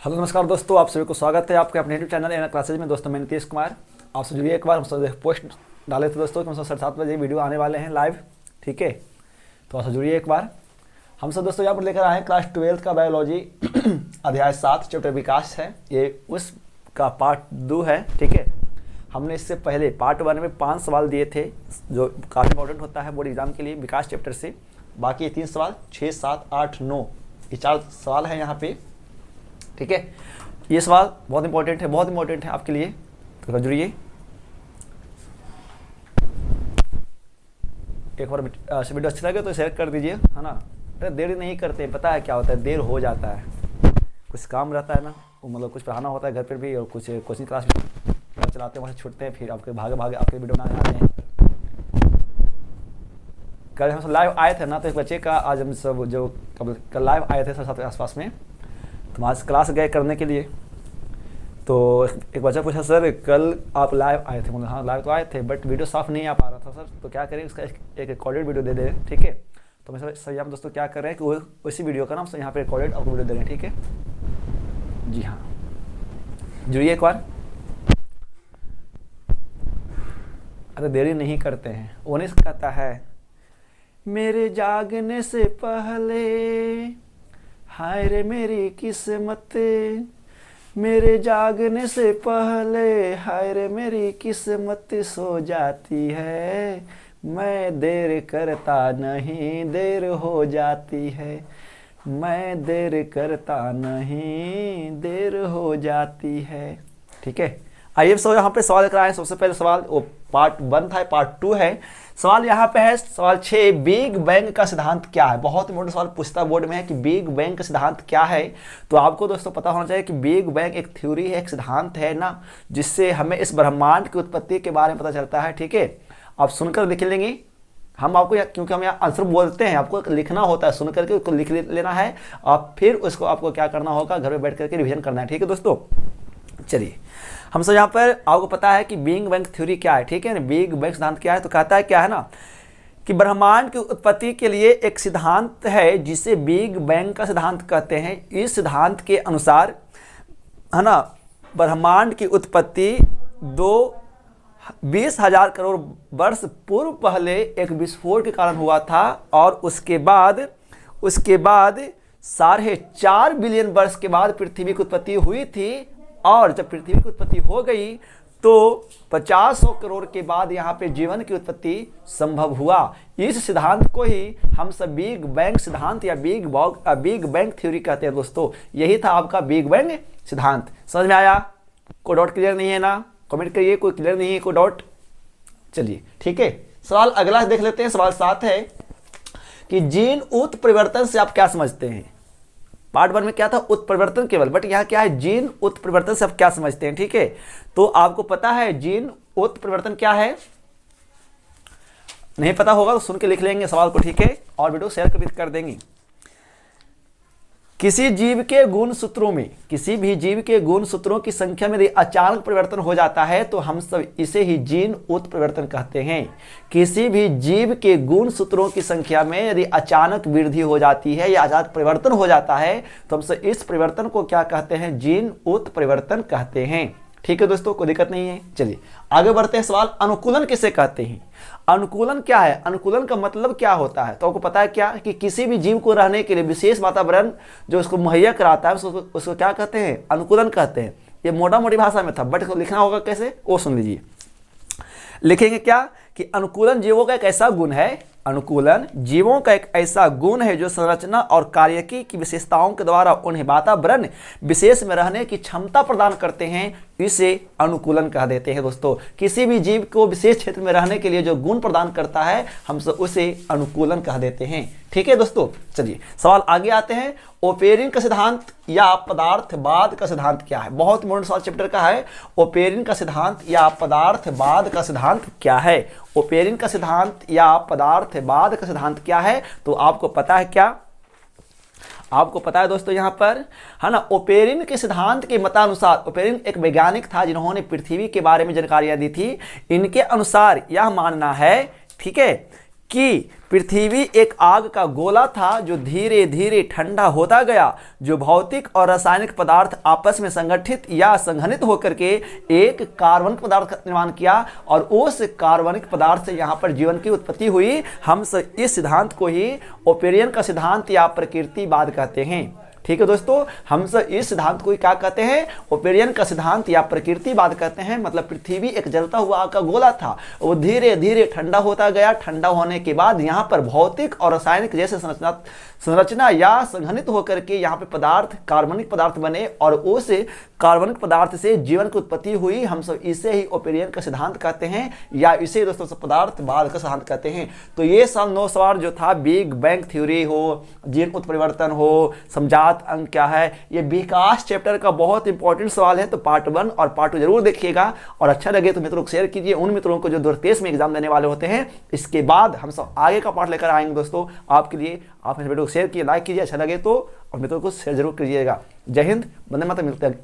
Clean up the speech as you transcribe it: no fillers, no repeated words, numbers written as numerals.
Hello नमस्कार दोस्तों, आप सभी को स्वागत है आपके अपने यूट्यूब चैनल एना क्लासेज में। दोस्तों मैं नीतीश कुमार, आपसे जुड़िए एक बार। हम सब पोस्ट डाले थे दोस्तों कि हम सब 7:30 वीडियो आने वाले हैं लाइव, ठीक है। तो आपसे जुड़िए एक बार। हम सब दोस्तों यहाँ पर लेकर आए हैं क्लास 12 का बायोलॉजी अध्याय 7 चैप्टर विकास है। ये उसका पार्ट 2 है, ठीक है। हमने इससे पहले पार्ट 1 में 5 सवाल दिए थे जो काफ़ी इंपॉर्टेंट होता है बोर्ड एग्जाम के लिए विकास चैप्टर से। बाकी 3 सवाल 6, 7, 8, 9 ये 4 सवाल हैं यहाँ पे, ठीक है। ये सवाल बहुत इंपॉर्टेंट है, बहुत इंपॉर्टेंट है आपके लिए, तो जुड़िए। एक बार वीडियो अच्छा लगे तो शेयर कर दीजिए, है ना। अरे देरी नहीं करते, पता है क्या होता है, देर हो जाता है। कुछ काम रहता है ना, वो मतलब कुछ पढ़ाना होता है घर पर भी, और कुछ कोचिंग क्लास भी चलाते हैं, वहाँ से छूटते हैं, फिर आपके भागे भागे आपके वीडियो बनाने आते हैं। कल हम सब लाइव आए थे ना, तो एक बच्चे का आज हम सब जो कल लाइव आए थे 7 के आसपास में, तो आज क्लास गए करने के लिए। तो एक बच्चा पूछा, सर कल आप लाइव आए थे? मतलब हाँ लाइव तो आए थे, बट वीडियो साफ नहीं आ पा रहा था सर, तो क्या करें, उसका एक रिकॉर्डेड वीडियो दे दें, ठीक है। तो मैं सही हम दोस्तों क्या कर रहे हैं कि वो उसी वीडियो का नाम यहाँ पे रिकॉर्डेड आपको वीडियो दे रहे हैं, ठीक है जी हाँ। जुड़िए एक बार। अरे देरी नहीं करते हैं। ओनिस कहता है, मेरे जागने से पहले हाय रे मेरी किस्मत, मेरे जागने से पहले हाय रे मेरी किस्मत सो जाती है। मैं देर करता नहीं, देर हो जाती है। मैं देर करता नहीं, देर हो जाती है, ठीक है। आइए सब यहाँ पे सवाल कराएं। सबसे पहले सवाल वो पार्ट 1 था, पार्ट 2 है। सवाल यहाँ पे है सवाल 6, बिग बैंग का सिद्धांत क्या है। बहुत इंपॉर्टेंट सवाल पूछता बोर्ड में है कि बिग बैंग का सिद्धांत क्या है। तो आपको दोस्तों पता होना चाहिए कि बिग बैंग एक थ्योरी है, एक सिद्धांत है ना, जिससे हमें इस ब्रह्मांड की उत्पत्ति के बारे में पता चलता है, ठीक है। आप सुनकर लिख लेंगे, हम आपको क्योंकि हम यहाँ आंसर बोलते हैं, आपको लिखना होता है, सुन करके उसको लिख लेना है और फिर उसको आपको क्या करना होगा, घर में बैठ करके रिविजन करना है, ठीक है दोस्तों। चलिए हम सब यहाँ पर आपको पता है कि बिग बैंग थ्योरी क्या है, ठीक है ना। बिग बैंग सिद्धांत क्या है, तो कहता है क्या है ना कि ब्रह्मांड की उत्पत्ति के लिए एक सिद्धांत है जिसे बिग बैंग का सिद्धांत कहते हैं। इस सिद्धांत के अनुसार, है ना, ब्रह्मांड की उत्पत्ति 20,000 करोड़ वर्ष पूर्व पहले एक विस्फोट के कारण हुआ था, और उसके बाद 4.5 बिलियन वर्ष के बाद पृथ्वी की उत्पत्ति हुई थी। और जब पृथ्वी की उत्पत्ति हो गई तो 50 करोड़ के बाद यहाँ पे जीवन की उत्पत्ति संभव हुआ। इस सिद्धांत को ही हम सब बिग बैंग सिद्धांत या बिग बैंग थ्योरी कहते हैं दोस्तों। यही था आपका बिग बैंग सिद्धांत। समझ में आया? कोई डाउट क्लियर नहीं है ना? कमेंट करिए कोई क्लियर नहीं है, कोई डाउट। चलिए ठीक है, सवाल अगला देख लेते हैं। सवाल 7 है कि जीन उत्परिवर्तन से आप क्या समझते हैं। पार्ट 1 में क्या था, उत्परिवर्तन केवल, बट यहाँ क्या है, जीन उत्परिवर्तन से आप क्या समझते हैं, ठीक है। तो आपको पता है जीन उत्परिवर्तन क्या है? नहीं पता होगा तो सुन के लिख लेंगे सवाल को, ठीक है, और वीडियो शेयर कर देंगे। किसी भी जीव के गुण सूत्रों की संख्या में यदि अचानक परिवर्तन हो जाता है तो हम सब इसे ही जीन उत्परिवर्तन कहते हैं। किसी भी जीव के गुण सूत्रों की संख्या में यदि अचानक वृद्धि हो जाती है या अचानक परिवर्तन हो जाता है तो हम सब इस परिवर्तन को क्या कहते हैं, जीन उत्परिवर्तन कहते हैं, ठीक है दोस्तों, कोई दिक्कत नहीं है। चलिए आगे बढ़ते हैं। सवाल, अनुकूलन किसे कहते हैं। अनुकूलन क्या है, अनुकूलन का मतलब क्या होता है। तो आपको पता है क्या कि किसी भी जीव को रहने के लिए विशेष वातावरण जो उसको मुहैया कराता है उसको क्या कहते हैं, अनुकूलन कहते हैं। ये मोटा मोटी भाषा में था, बट इसको लिखना होगा कैसे, वो सुन लीजिए। लिखेंगे क्या कि अनुकूलन जीवों का एक ऐसा गुण है, अनुकूलन जीवों का एक ऐसा गुण है जो संरचना और कार्यकी की विशेषताओं के द्वारा उन्हें वातावरण विशेष में रहने की क्षमता प्रदान करते हैं। इसे अनुकूलन कह देते हैं दोस्तों। किसी भी जीव को विशेष क्षेत्र में रहने के लिए जो गुण प्रदान करता है हम सब उसे अनुकूलन कह देते हैं, ठीक है दोस्तों। चलिए सवाल आगे आते हैं। ओपेरिन का सिद्धांत या पदार्थवाद का सिद्धांत क्या है। बहुत इंपॉर्टेंट सवाल चैप्टर का है। ओपेरिन का सिद्धांत या पदार्थवाद का सिद्धांत क्या है। ओपेरिन का सिद्धांत या पदार्थवाद का सिद्धांत क्या है, तो आपको पता है क्या, आपको पता है दोस्तों यहाँ पर, है ना। ओपेरिन के सिद्धांत के मतानुसार, ओपेरिन एक वैज्ञानिक था जिन्होंने पृथ्वी के बारे में जानकारियां दी थी। इनके अनुसार यह मानना है, ठीक है, कि पृथ्वी एक आग का गोला था जो धीरे धीरे ठंडा होता गया, जो भौतिक और रासायनिक पदार्थ आपस में संगठित या संघनित होकर के एक कार्बनिक पदार्थ का निर्माण किया और उस कार्बनिक पदार्थ से यहाँ पर जीवन की उत्पत्ति हुई। हम इस सिद्धांत को ही ओपेरियन का सिद्धांत या प्रकृतिवाद कहते हैं। ठीक है दोस्तों, हम सब इस सिद्धांत को क्या कहते हैं? ओपेरियन का सिद्धांत या प्रकृतिवाद कहते हैं। मतलब पृथ्वी एक जलता हुआ आग का गोला था, वो धीरे धीरे ठंडा होता गया। ठंडा होने के बाद यहाँ पर भौतिक और रासायनिक जैसे संरचना या संघनित होकर के यहाँ पे पदार्थ कार्बनिक पदार्थ बने और उस कार्बनिक पदार्थ से जीवन की उत्पत्ति हुई। हम सब इसे ही ओपेरियन का सिद्धांत कहते हैं या इसे दोस्तों पदार्थवाद का सिद्धांत कहते हैं। तो ये सब 9 सवाल जो था, बिग बैंग थ्योरी हो, जीन उत्परिवर्तन हो, समझात अंक क्या है, ये विकास चैप्टर का बहुत इंपॉर्टेंट सवाल है। तो पार्ट 1 और पार्ट 2 जरूर देखिएगा और अच्छा लगे तो मित्रों को शेयर कीजिए उन मित्रों को जो 2023 में एग्जाम देने वाले होते हैं। इसके बाद हम सब आगे का पार्ट लेकर आएंगे दोस्तों आपके लिए। आप इस वीडियो को शेयर कीजिए, लाइक कीजिए, अच्छा लगे तो, और मित्रों को शेयर जरूर कीजिएगा। जय हिंद, वंदे मातरम। मिलते हैं।